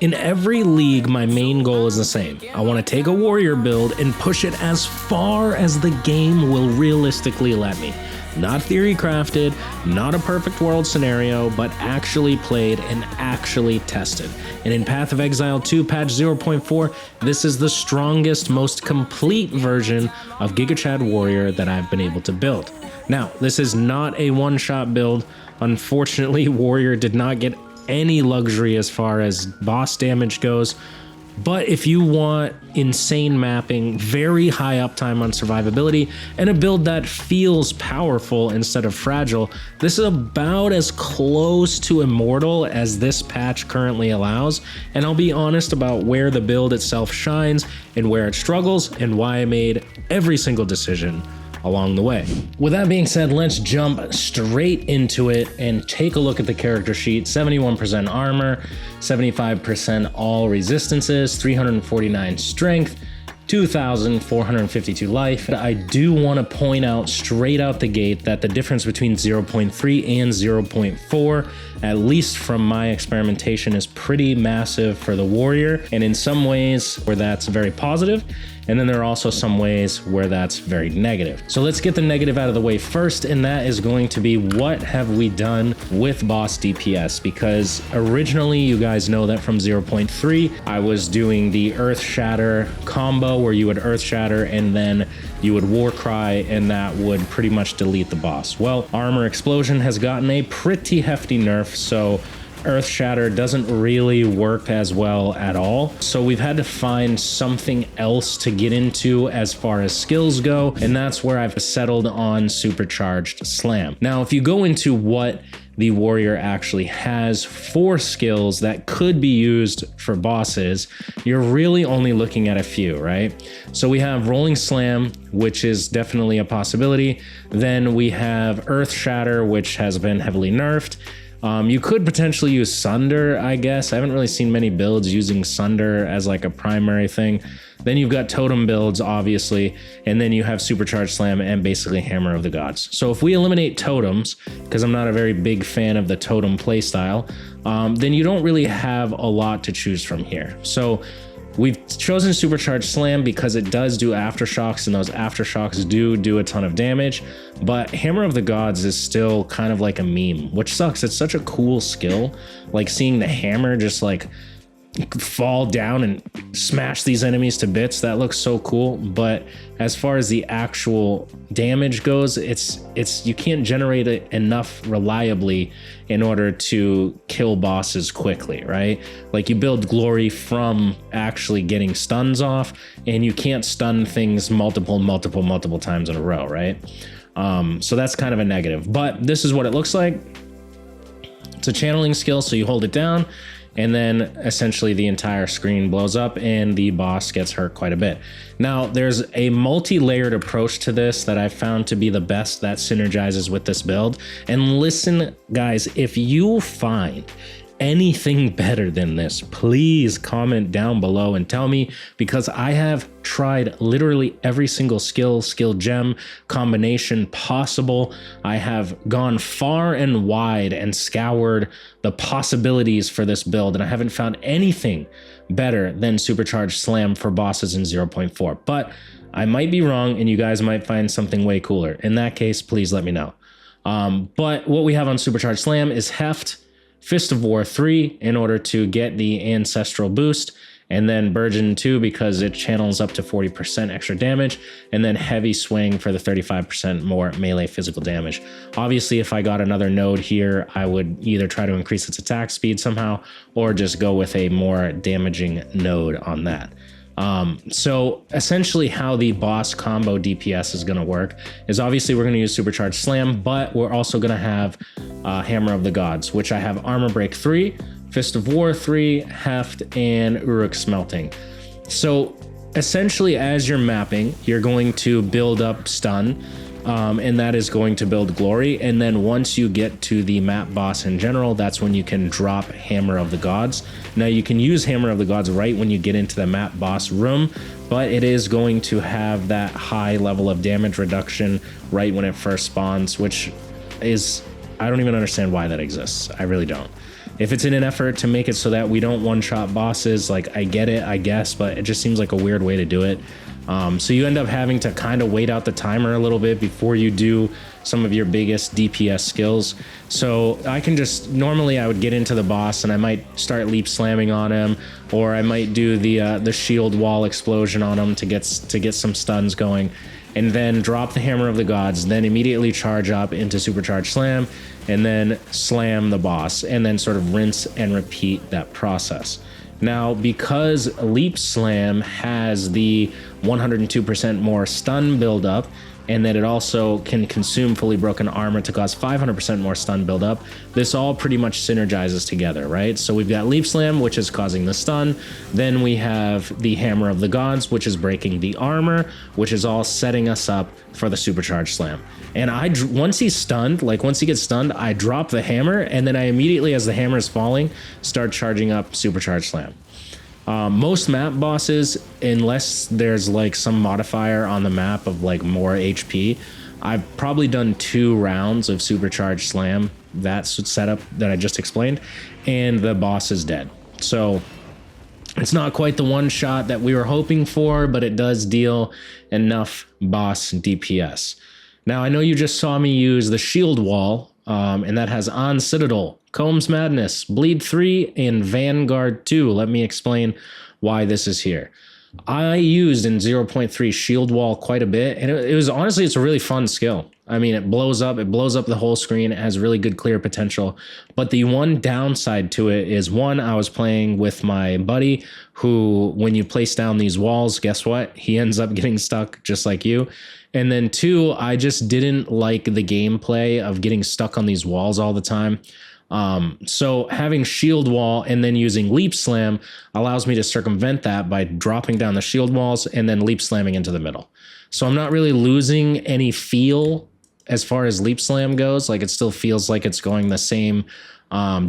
In every league, my main goal is the same. I want to take a warrior build and push it as far as the game will realistically let me. Not theory crafted, not a perfect world scenario, but actually played and actually tested. And in Path of Exile 2 patch 0.4, this is the strongest, most complete version of Gigachad Warrior that I've been able to build. Now, this is not a one-shot build. Unfortunately, Warrior did not get any luxury as far as boss damage goes, but if you want insane mapping, very high uptime on survivability, and a build that feels powerful instead of fragile, this is about as close to immortal as this patch currently allows. And I'll be honest about where the build itself shines and where it struggles and why I made every single decision along the way. With that being said, let's jump straight into it and take a look at the character sheet. 71% armor, 75% all resistances, 349 strength, 2,452 life. I do want to point out straight out the gate that the difference between 0.3 and 0.4, at least from my experimentation, is pretty massive for the warrior, and in some ways where that's very positive, and then there are also some ways where that's very negative. So let's get the negative out of the way first, and that is going to be what have we done with boss DPS, because originally you guys know that from 0.3 I was doing the Earth Shatter combo where you would Earth Shatter and then you would War Cry, and that would pretty much delete the boss. Well, Armor Explosion has gotten a pretty hefty nerf, so Earth Shatter doesn't really work as well at all. So we've had to find something else to get into as far as skills go, and that's where I've settled on Supercharged Slam. Now, if you go into what the warrior actually has for skills that could be used for bosses, you're really only looking at a few, right? So we have Rolling Slam, which is definitely a possibility. Then we have Earth Shatter, which has been heavily nerfed. You could potentially use Sunder, I guess. I haven't really seen many builds using Sunder as like a primary thing. Then you've got Totem builds, obviously, and then you have Supercharged Slam and basically Hammer of the Gods. So if we eliminate totems, because I'm not a very big fan of the totem playstyle, then you don't really have a lot to choose from here. So we've chosen Supercharged Slam because it does do aftershocks, and those aftershocks do a ton of damage. But Hammer of the Gods is still kind of like a meme, which sucks. It's such a cool skill, like seeing the hammer just like fall down and smash these enemies to bits. That looks so cool. But as far as the actual damage goes, it's you can't generate it enough reliably in order to kill bosses quickly, right? Like you build glory from actually getting stuns off, and you can't stun things multiple times in a row, right? So that's kind of a negative, but this is what it looks like. It's a channeling skill, so you hold it down, and then essentially the entire screen blows up and the boss gets hurt quite a bit. Now, there's a multi-layered approach to this that I found to be the best that synergizes with this build. And listen, guys, if you find anything better than this, please comment down below and tell me, because I have tried literally every single skill gem combination possible. I have gone far and wide and scoured the possibilities for this build, and I haven't found anything better than Supercharged Slam for bosses in 0.4. But I might be wrong, and you guys might find something way cooler. In that case, please let me know. But what we have on Supercharged Slam is Heft, Fist of War 3 in order to get the ancestral boost, and then Burgeon 2 because it channels up to 40% extra damage, and then Heavy Swing for the 35% more melee physical damage. Obviously, if I got another node here, I would either try to increase its attack speed somehow or just go with a more damaging node on that. So essentially how the boss combo DPS is going to work is obviously we're going to use Supercharged Slam, but we're also going to have Hammer of the Gods, which I have Armor Break 3, Fist of War 3, Heft, and Uruk Smelting. So essentially as you're mapping, you're going to build up stun, and that is going to build glory. And then once you get to the map boss in general, that's when you can drop Hammer of the Gods. Now you can use Hammer of the Gods right when you get into the map boss room, but it is going to have that high level of damage reduction right when it first spawns, which is, I don't even understand why that exists. I really don't. If it's in an effort to make it so that we don't one-shot bosses, like, I get it, I guess, but it just seems like a weird way to do it. So you end up having to kind of wait out the timer a little bit before you do some of your biggest DPS skills. So I can just, normally I would get into the boss and I might start leap slamming on him, or I might do the shield wall explosion on him to get some stuns going, and then drop the Hammer of the Gods, then immediately charge up into Supercharged Slam, and then slam the boss, and then sort of rinse and repeat that process. Now, because Leap Slam has the 102% more stun buildup, and that it also can consume fully broken armor to cause 500% more stun buildup, this all pretty much synergizes together, right? So we've got Leap Slam, which is causing the stun. Then we have the Hammer of the Gods, which is breaking the armor, which is all setting us up for the Supercharged Slam. And once he's stunned, like once he gets stunned, I drop the hammer, and then I immediately, as the hammer is falling, start charging up Supercharged Slam. Most map bosses, unless there's like some modifier on the map of like more HP, I've probably done 2 rounds of Supercharged Slam, that setup that I just explained, and the boss is dead. So it's not quite the one shot that we were hoping for, but it does deal enough boss DPS. Now, I know you just saw me use the shield wall, and that has On Citadel, Combs Madness, Bleed 3, and Vanguard 2. Let me explain why this is here. I used in 0.3 shield wall quite a bit, and it was honestly, it's a really fun skill. I mean, it blows up the whole screen. It has really good clear potential. But the one downside to it is, one, I was playing with my buddy who, when you place down these walls, guess what? He ends up getting stuck just like you. And then 2, I just didn't like the gameplay of getting stuck on these walls all the time. So having shield wall and then using leap slam allows me to circumvent that by dropping down the shield walls and then leap slamming into the middle. So I'm not really losing any feel as far as leap slam goes. Like, it still feels like it's going the same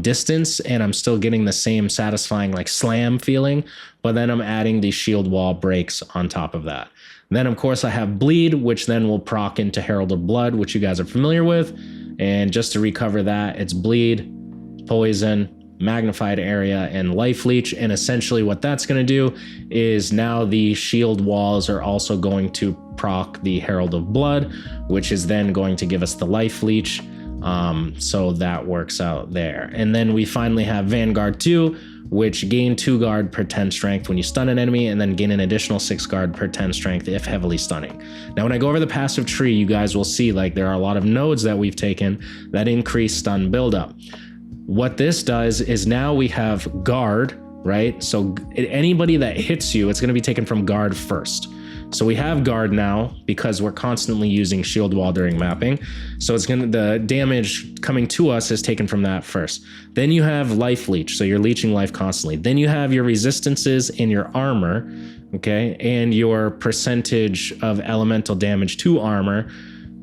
distance, and I'm still getting the same satisfying like slam feeling, but then I'm adding the shield wall breaks on top of that. Then of course I have bleed, which then will proc into Herald of Blood, which you guys are familiar with. And just to recover that, it's bleed, poison, magnified area, and life leech. And essentially what that's going to do is now the shield walls are also going to proc the Herald of Blood, which is then going to give us the life leech. So that works out there. And then we finally have Vanguard 2, which gain 2 guard per 10 strength when you stun an enemy, and then gain an additional 6 guard per 10 strength if heavily stunning. Now, when I go over the passive tree, you guys will see like there are a lot of nodes that we've taken that increase stun buildup. What this does is now we have guard, right? So anybody that hits you, it's going to be taken from guard first. So we have guard now because we're constantly using shield wall during mapping. So it's going to, the damage coming to us is taken from that first. Then you have life leech. So you're leeching life constantly. Then you have your resistances in your armor, okay? And your percentage of elemental damage to armor.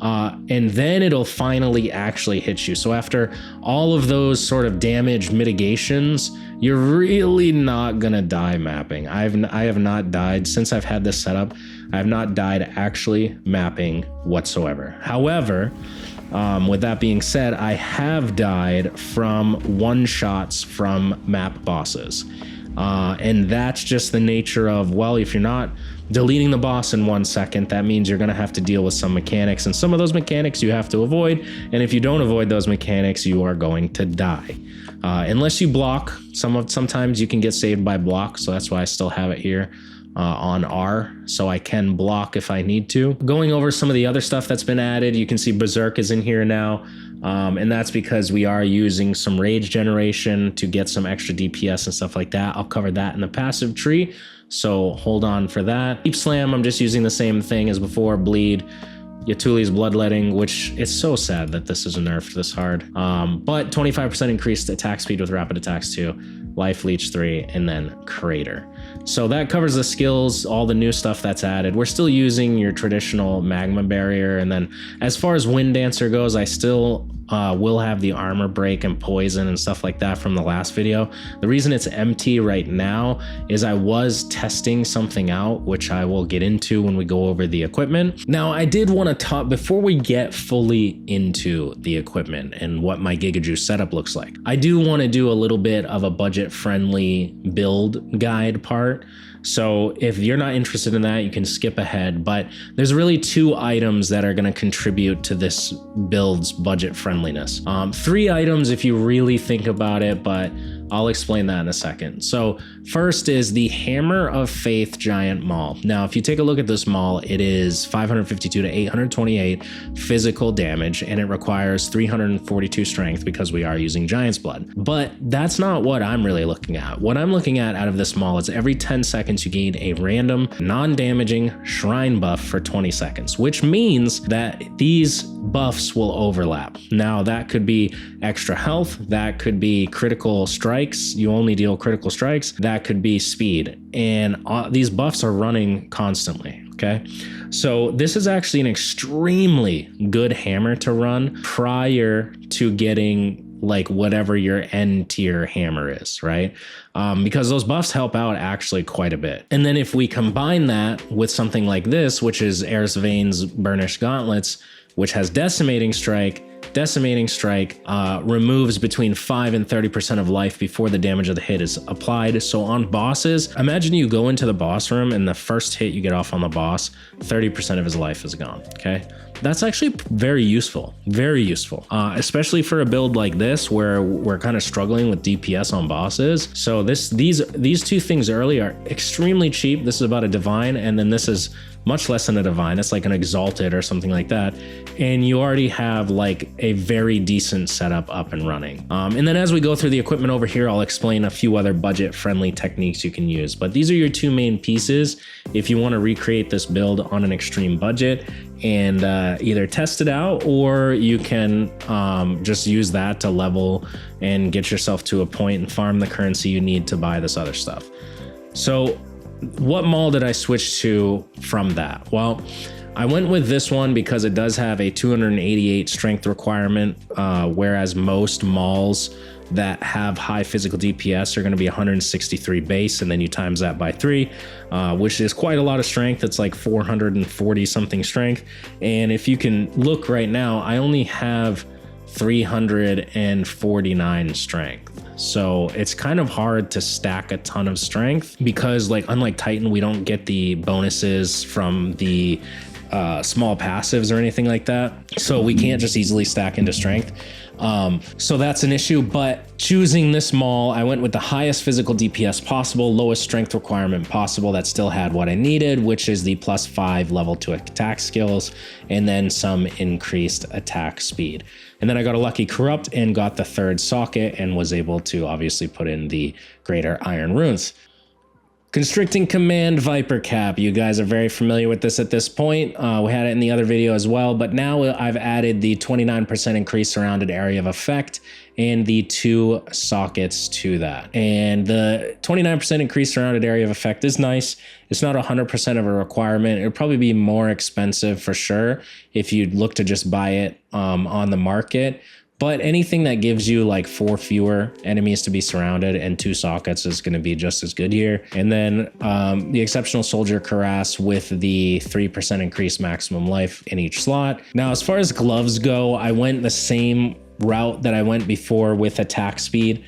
And then it'll finally actually hit you. So after all of those sort of damage mitigations, you're really not gonna die mapping. I have not died since I've had this setup. I have not died actually mapping whatsoever. However, with that being said, I have died from one-shots from map bosses. And that's just the nature of, well, if you're not deleting the boss in 1 second, that means you're going to have to deal with some mechanics, and some of those mechanics you have to avoid. And if you don't avoid those mechanics, you are going to die. Unless you block, sometimes you can get saved by block. So that's why I still have it here on R, so I can block if I need to. Going over some of the other stuff that's been added, you can see Berserk is in here now. And that's because we are using some rage generation to get some extra DPS and stuff like that. I'll cover that in the passive tree, so hold on for that. Leap Slam, I'm just using the same thing as before. Bleed, Yatuli's Bloodletting, which it's so sad that this is nerfed this hard. But 25% increased attack speed with rapid attacks 2, life leech 3, and then Crater. So that covers the skills, all the new stuff that's added. We're still using your traditional magma barrier. And then as far as Wind Dancer goes, I still will have the armor break and poison and stuff like that from the last video. The reason it's empty right now is I was testing something out, which I will get into when we go over the equipment. Now, I did want to talk, before we get fully into the equipment and what my Gigachad setup looks like, I do want to do a little bit of a budget-friendly build guide part. So if you're not interested in that, you can skip ahead, but there's really 2 items that are going to contribute to this build's budget friendliness. 3 items if you really think about it, but I'll explain that in a second. So first is the Hammer of Faith Giant Maul. Now, if you take a look at this maul, it is 552 to 828 physical damage, and it requires 342 strength because we are using Giant's Blood. But that's not what I'm really looking at. What I'm looking at out of this maul is every 10 seconds you gain a random non-damaging shrine buff for 20 seconds, which means that these buffs will overlap. Now, that could be extra health, that could be critical strikes, you only deal critical strikes, that could be speed, and these buffs are running constantly. Okay, so this is actually an extremely good hammer to run prior to getting like whatever your end tier hammer is, right? Because those buffs help out actually quite a bit. And then if we combine that with something like this, which is Air's Veins Burnished Gauntlets, which has Decimating Strike. Decimating Strike removes between 5 and 30% of life before the damage of the hit is applied. So on bosses, imagine you go into the boss room and the first hit you get off on the boss, 30% of his life is gone, okay? That's actually very useful, especially for a build like this where we're kind of struggling with DPS on bosses. So these 2 things early are extremely cheap. This is about a divine, and then this is much less than a divine. It's like an exalted or something like that. And you already have like a very decent setup up and running. And then as we go through the equipment over here, I'll explain a few other budget friendly techniques you can use. But these are your 2 main pieces if you want to recreate this build on an extreme budget and either test it out, or you can just use that to level and get yourself to a point and farm the currency you need to buy this other stuff. So what maul did I switch to from that? Well, I went with this one because it does have a 288 strength requirement, whereas most mauls that have high physical DPS are going to be 163 base, and then you times that by 3, which is quite a lot of strength. It's like 440 something strength. And if you can look right now, I only have 349 strength. So it's kind of hard to stack a ton of strength because, like, unlike Titan, we don't get the bonuses from the small passives or anything like that. So we can't just easily stack into strength. So that's an issue, but choosing this maul, I went with the highest physical DPS possible, lowest strength requirement possible that still had what I needed, which is the +5 level 2 attack skills, and then some increased attack speed. And then I got a lucky corrupt and got the 3rd socket and was able to obviously put in the greater iron runes. Constricting Command Viper Cap. You guys are very familiar with this at this point. We had it in the other video as well, but now I've added the 29% increased surrounded area of effect and the 2 sockets to that. And the 29% increased surrounded area of effect is nice. It's not 100% of a requirement. It would probably be more expensive for sure if you'd look to just buy it on the market. But anything that gives you like 4 fewer enemies to be surrounded and 2 sockets is going to be just as good here. And then the Exceptional Soldier Cuirass with the 3% increased maximum life in each slot. Now, as far as gloves go, I went the same route that I went before with attack speed.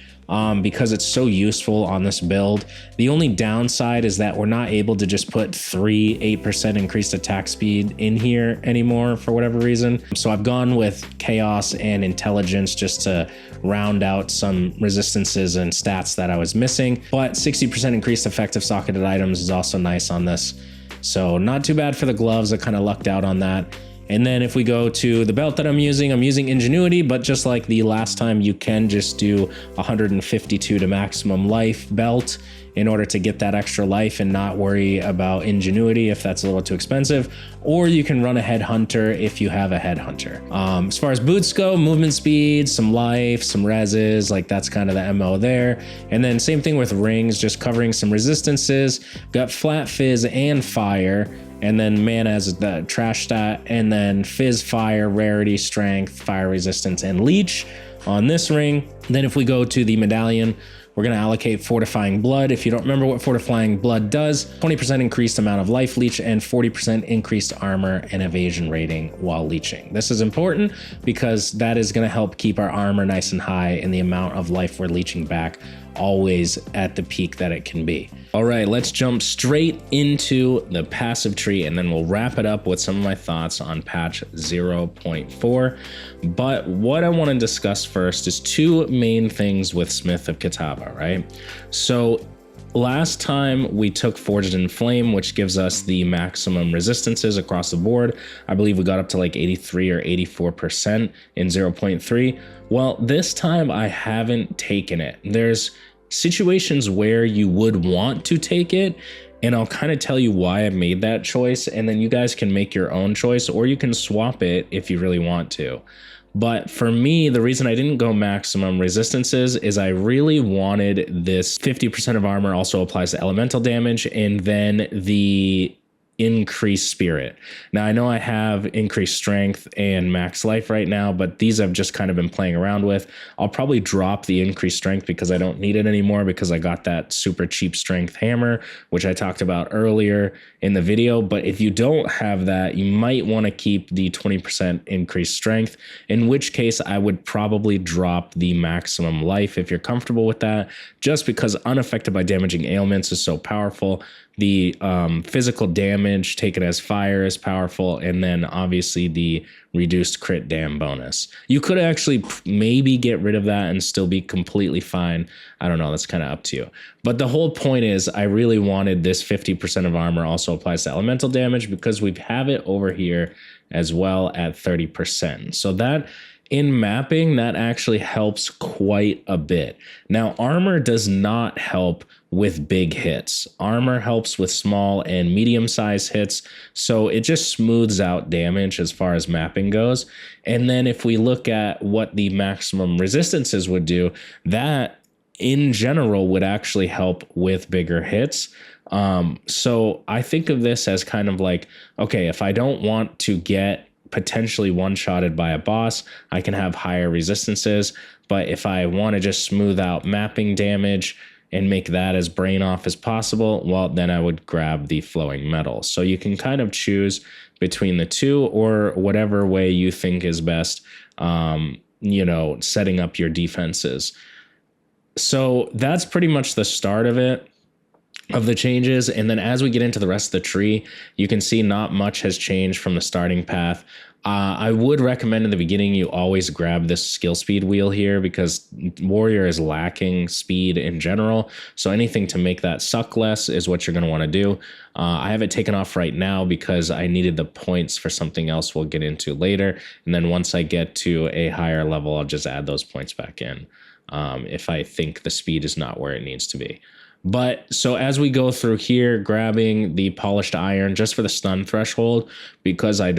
Because it's so useful on this build. The only downside is that we're not able to just put 8% increased attack speed in here anymore for whatever reason. So I've gone with Chaos and Intelligence just to round out some resistances and stats that I was missing. But 60% increased effective socketed items is also nice on this. So not too bad for the gloves. I kind of lucked out on that. And then if we go to the belt that I'm using Ingenuity, but just like the last time, you can just do 152 to maximum life belt in order to get that extra life and not worry about Ingenuity if that's a little too expensive. Or you can run a Headhunter if you have a Headhunter. As far as boots go, movement speed, some life, some reses, like that's kind of the MO there. And then same thing with rings, just covering some resistances. Got Flat Fizz and Fire. and then mana as the trash stat, and then fizz, fire, rarity, strength, fire resistance, and leech on this ring. Then if we go to the medallion, we're going to allocate Fortifying Blood. If you don't remember what Fortifying Blood does, 20% increased amount of life leech and 40% increased armor and evasion rating while leeching. This is important because that is going to help keep our armor nice and high and the amount of life we're leeching back always at the peak that it can be. All right, let's jump straight into the passive tree, and then we'll wrap it up with some of my thoughts on patch 0.4. But what I want to discuss first is two main things with Smith of Kitava, right? So last time we took Forged in Flame, which gives us the maximum resistances across the board. I believe we got up to like 83 or 84% in 0.3. Well, this time I haven't taken it. There's situations where you would want to take it, and I'll kind of tell you why I made that choice, and then you guys can make your own choice, or you can swap it if you really want to. But for me, the reason I didn't go maximum resistances is I really wanted this 50% of armor also applies to elemental damage, and then the increased spirit. Now I know I have increased strength and max life right now, but these I've just kind of been playing around with. I'll probably drop the increased strength because I don't need it anymore, because I got that super cheap strength hammer, which I talked about earlier in the video. But if you don't have that, you might want to keep the 20% increased strength, in which case I would probably drop the maximum life if you're comfortable with that, just because unaffected by damaging ailments is so powerful. The physical damage taken as fire is powerful, and then obviously the reduced crit dam bonus. You could actually maybe get rid of that and still be completely fine. I don't know, that's kind of up to you. But the whole point is I really wanted this 50% of armor also applies to elemental damage, because we have it over here as well at 30%. So that in mapping, that actually helps quite a bit. Now, armor does not help with big hits. Armor helps with small and medium-sized hits, so it just smooths out damage as far as mapping goes. And then if we look at what the maximum resistances would do, that in general would actually help with bigger hits. So I think of this as kind of like, okay, if I don't want to get potentially one-shotted by a boss, I can have higher resistances. But if I want to just smooth out mapping damage and make that as brain off as possible, well, then I would grab the flowing metal. So you can kind of choose between the two, or whatever way you think is best, you know, setting up your defenses. So that's pretty much the start of it, of the changes. And then as we get into the rest of the tree, you can see not much has changed from the starting path. I would recommend in the beginning you always grab this skill speed wheel here, because warrior is lacking speed in general. So anything to make that suck less is what you're going to want to do. I have it taken off right now because I needed the points for something else we'll get into later. And then once I get to a higher level, I'll just add those points back in if I think the speed is not where it needs to be. But so as we go through here, grabbing the polished iron just for the stun threshold, because I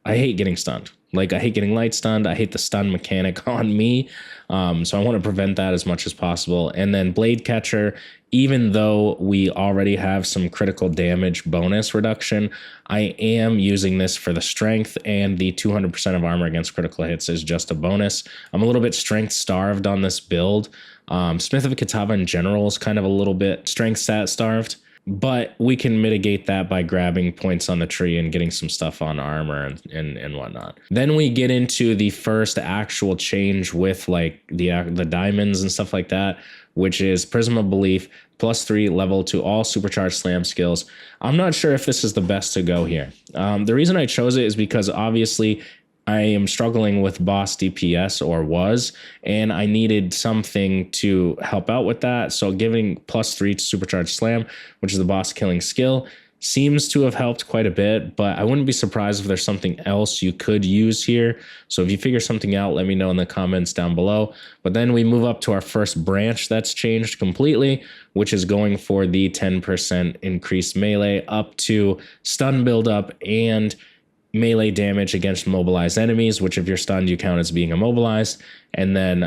hate getting stunned. Like, I hate getting light stunned. I hate the stun mechanic on me. So I want to prevent that as much as possible. And then blade catcher, even though we already have some critical damage bonus reduction, I am using this for the strength, and the 200% of armor against critical hits is just a bonus. I'm a little bit strength starved on this build. Smith of Kitava in general is kind of a little bit strength stat starved, but we can mitigate that by grabbing points on the tree and getting some stuff on armor and whatnot. Then we get into the first actual change with like the diamonds and stuff like that, which is Prism of Belief, +3 level to all supercharged slam skills. I'm not sure if this is the best to go here. The reason I chose it is because obviously I am struggling with boss DPS, or was, and I needed something to help out with that. So giving +3 to supercharged slam, which is the boss killing skill, seems to have helped quite a bit, but I wouldn't be surprised if there's something else you could use here. So if you figure something out, let me know in the comments down below. But then we move up to our first branch that's changed completely, which is going for the 10% increased melee up to stun buildup and melee damage against mobilized enemies, which if you're stunned, you count as being immobilized. And then,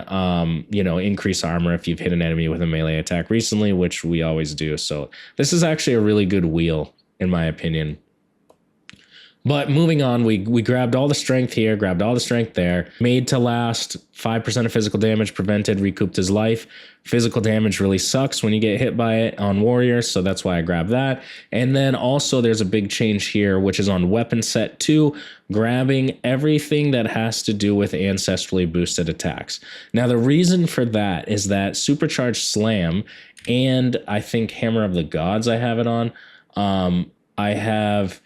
you know, increase armor if you've hit an enemy with a melee attack recently, which we always do. So this is actually a really good wheel, in my opinion. But moving on, we grabbed all the strength here, grabbed all the strength there, made to last, 5% of physical damage prevented, recouped his life. Physical damage really sucks when you get hit by it on warriors, so that's why I grabbed that. And then also there's a big change here, which is on weapon set 2, grabbing everything that has to do with ancestrally boosted attacks. Now the reason for that is that Supercharged Slam and I think Hammer of the Gods I have it on, I have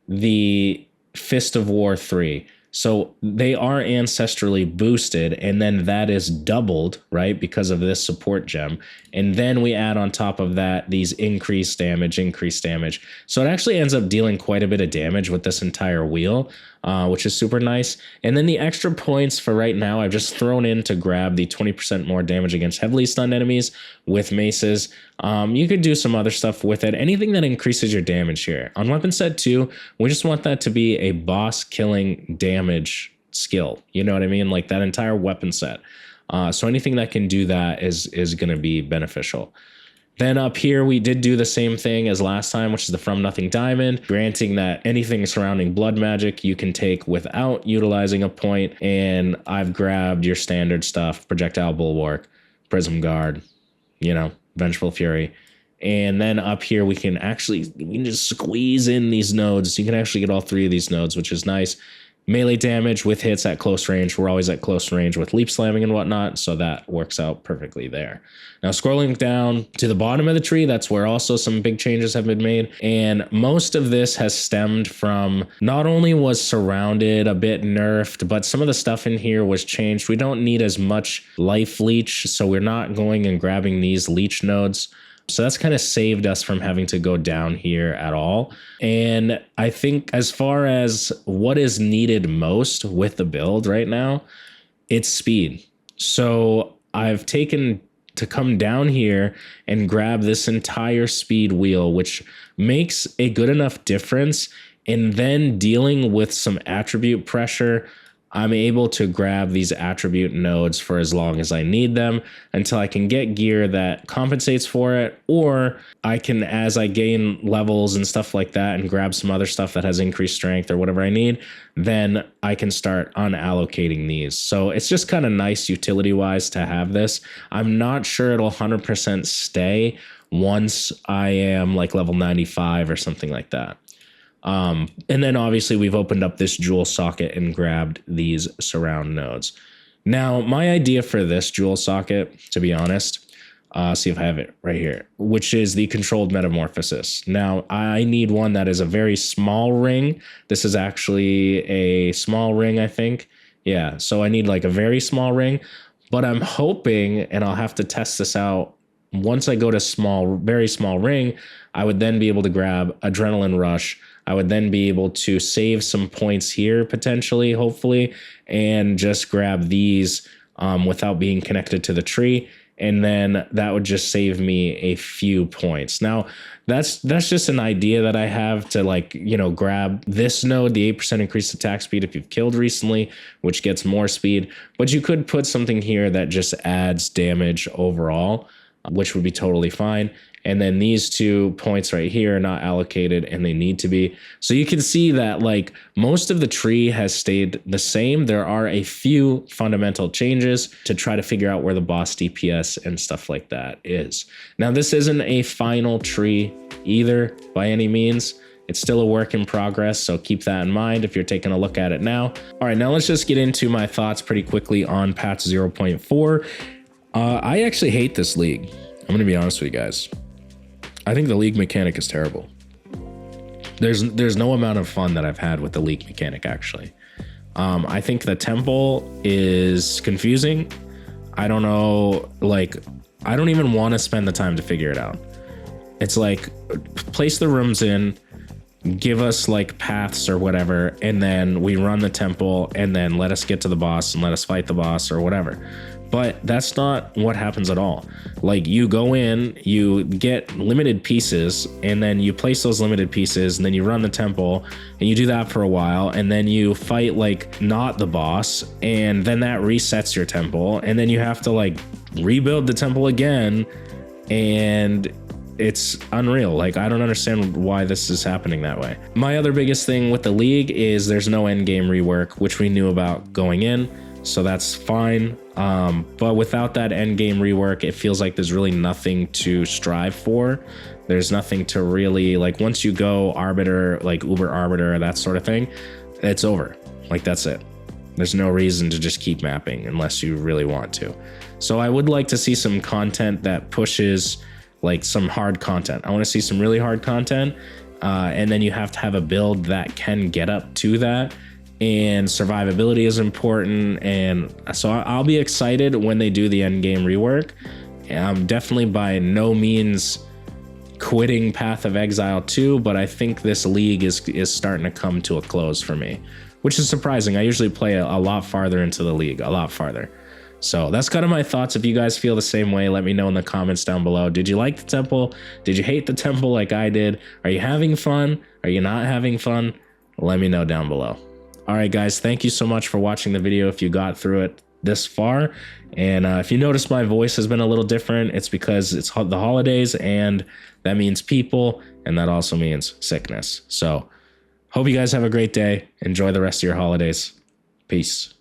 the Fist of War 3. So they are ancestrally boosted, and then that is doubled, right, because of this support gem. And then we add on top of that these increased damage. So it actually ends up dealing quite a bit of damage with this entire wheel, which is super nice. And then the extra points for right now, I've just thrown in to grab the 20% more damage against heavily stunned enemies with maces. You could do some other stuff with it. Anything that increases your damage here. On weapon set 2, we just want that to be a boss killing damage skill. You know what I mean? Like that entire weapon set. So anything that can do that is going to be beneficial. Then up here, we did do the same thing as last time, which is the From Nothing Diamond, granting that anything surrounding blood magic you can take without utilizing a point. And I've grabbed your standard stuff, Projectile Bulwark, Prism Guard, you know, Vengeful Fury. And then up here, we can just squeeze in these nodes. You can actually get all 3 of these nodes, which is nice. Melee damage with hits at close range. We're always at close range with leap slamming and whatnot, so that works out perfectly there. Now, scrolling down to the bottom of the tree, that's where also some big changes have been made. And most of this has stemmed from not only was Surrounded a bit nerfed, but some of the stuff in here was changed. We don't need as much life leech, so we're not going and grabbing these leech nodes. So that's kind of saved us from having to go down here at all. And I think as far as what is needed most with the build right now, it's speed. So I've taken to come down here and grab this entire speed wheel, which makes a good enough difference. And then dealing with some attribute pressure, I'm able to grab these attribute nodes for as long as I need them until I can get gear that compensates for it, or I can, as I gain levels and stuff like that and grab some other stuff that has increased strength or whatever I need, then I can start unallocating these. So it's just kind of nice utility-wise to have this. I'm not sure it'll 100% stay once I am like level 95 or something like that. And then obviously we've opened up this jewel socket and grabbed these surround nodes. Now, my idea for this jewel socket, to be honest, see if I have it right here, which is the controlled metamorphosis. Now, I need one that is a very small ring. This is actually a small ring, I think. Yeah, so I need like a very small ring, but I'm hoping, and I'll have to test this out, once I go to very small ring, I would then be able to grab Adrenaline Rush. I would then be able to save some points here potentially, hopefully, and just grab these without being connected to the tree. And then that would just save me a few points. Now, that's just an idea that I have to, like, you know, grab this node, the 8% increased attack speed if you've killed recently, which gets more speed. But you could put something here that just adds damage overall, which would be totally fine. And then these 2 points right here are not allocated, and they need to be. So you can see that like most of the tree has stayed the same. There are a few fundamental changes to try to figure out where the boss DPS and stuff like that is. Now, this isn't a final tree either by any means. It's still a work in progress, so keep that in mind if you're taking a look at it now. All right, now let's just get into my thoughts pretty quickly on patch 0.4. I actually hate this league. I'm going to be honest with you guys. I think the league mechanic is terrible. There's no amount of fun that I've had with the league mechanic, actually. I think the temple is confusing. I don't know, like, I don't even want to spend the time to figure it out. It's like, place the rooms in, give us like paths or whatever, and then we run the temple, and then let us get to the boss and let us fight the boss or whatever. But that's not what happens at all. Like, you go in, you get limited pieces, and then you place those limited pieces, and then you run the temple, and you do that for a while, and then you fight like not the boss, and then that resets your temple, and then you have to like rebuild the temple again, and it's unreal. Like, I don't understand why this is happening that way. My other biggest thing with the league is there's no end game rework, which we knew about going in, so that's fine. But without that end game rework, it feels like there's really nothing to strive for. There's nothing to really, like, once you go Arbiter, like Uber Arbiter, that sort of thing, it's over. Like, that's it. There's no reason to just keep mapping unless you really want to. So I would like to see some content that pushes, like, some hard content. I want to see some really hard content, and then you have to have a build that can get up to that, and survivability is important. And so I'll be excited when they do the end game rework. I'm definitely by no means quitting Path of Exile 2, but I think this league is starting to come to a close for me, which is surprising. I usually play a lot farther into the league, a lot farther. So that's kind of my thoughts. If you guys feel the same way, let me know in the comments down below. Did you like the temple? Did you hate the temple like I did? Are you having fun? Are you not having fun? Let me know down below. All right, guys, thank you so much for watching the video if you got through it this far. And if you notice my voice has been a little different, it's because it's the holidays, and that means people, and that also means sickness. So hope you guys have a great day. Enjoy the rest of your holidays. Peace.